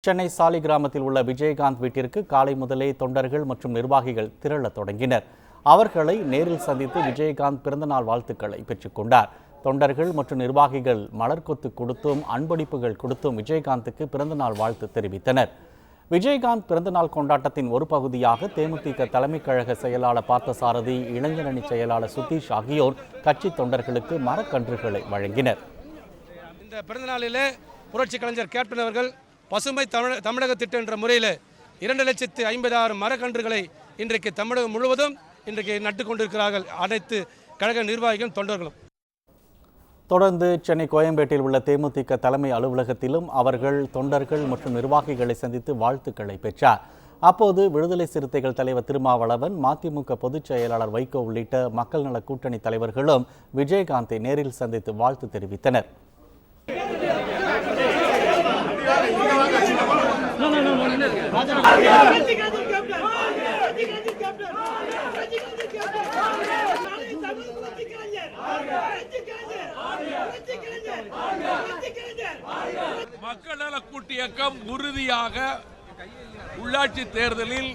சென்னை சாலிகிராமத்தில் உள்ள விஜயகாந்த் வீட்டிற்கு காலை முதலே தொண்டர்கள் மற்றும் நிர்வாகிகள் திரளத் தொடங்கினர். அவர்களை நேரில் சந்தித்து விஜயகாந்த் பிறந்தநாள் வாழ்த்துக்களை பெற்றுக்கொண்டார். தொண்டர்கள் மற்றும் நிர்வாகிகள் மலர் கொத்து கொடுத்தும் அன்பளிப்புகள் கொடுத்தும் விஜயகாந்துக்கு பிறந்தநாள் வாழ்த்து தெரிவித்தனர். விஜயகாந்த் பிறந்தநாள் கொண்டாட்டத்தின் ஒரு பகுதியாக தேமுதிக தலைமை கழக செயலாளர் பார்த்தசாரதி, இளைஞரணி செயலாளர் சுதீஷ் ஆகியோர் கட்சி தொண்டர்களுக்கு மரக்கன்றுகளை வழங்கினர். இந்த பிறந்தநாளிலே புரட்சி கலைஞர் கேப்டன் அவர்கள் பசுமை தமிழக திட்டம் என்ற முறையில் 2,50,000 மரக்கன்றுகளை இன்றைக்கு தமிழகம் முழுவதும் இன்றைக்கு நட்டு கொண்டிருக்கிறார்கள் அனைத்து கழக நிர்வாகிகளும் தொண்டர்களும். தொடர்ந்து சென்னை கோயம்பேட்டில் உள்ள தேமுதிக தலைமை அலுவலகத்திலும் அவர்கள் தொண்டர்கள் மற்றும் நிர்வாகிகளை சந்தித்து வாழ்த்துக்களை பெற்றார். அப்போது விடுதலை சிறுத்தைகள் தலைவர் திருமாவளவன், மதிமுக பொதுச் செயலாளர் வைகோ உள்ளிட்ட மக்கள் நல கூட்டணி தலைவர்களும் விஜயகாந்தை நேரில் சந்தித்து வாழ்த்து தெரிவித்தனர். மக்கள் நல கூட்டு இயக்கம் உறுதியாக உள்ளாட்சி தேர்தலில்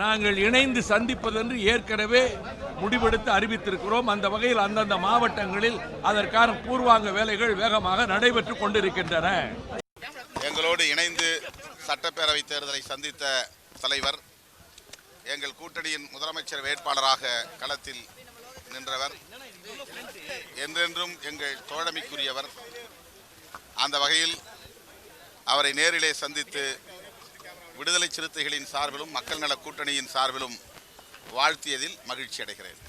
நாங்கள் இணைந்து சந்திப்பதென்று ஏற்கனவே முடிவெடுத்து அறிவித்திருக்கிறோம். அந்த வகையில் அந்தந்த மாவட்டங்களில் அதற்கான பூர்வாங்க வேலைகள் வேகமாக நடைபெற்றுக் கொண்டிருக்கின்றன. எங்களோடு இணைந்து சட்டப்பேரவை தேர்தலை சந்தித்த தலைவர், எங்கள் கூட்டணியின் முதலமைச்சர் வேட்பாளராக களத்தில் நின்றவர், என்றென்றும் எங்கள் தோழமைக்குரியவர். அந்த வகையில் அவரை நேரிலே சந்தித்து விடுதலை சிறுத்தைகளின் சார்பிலும் மக்கள் நல கூட்டணியின் சார்பிலும் வாழ்த்தியதில் மகிழ்ச்சி அடைகிறேன்.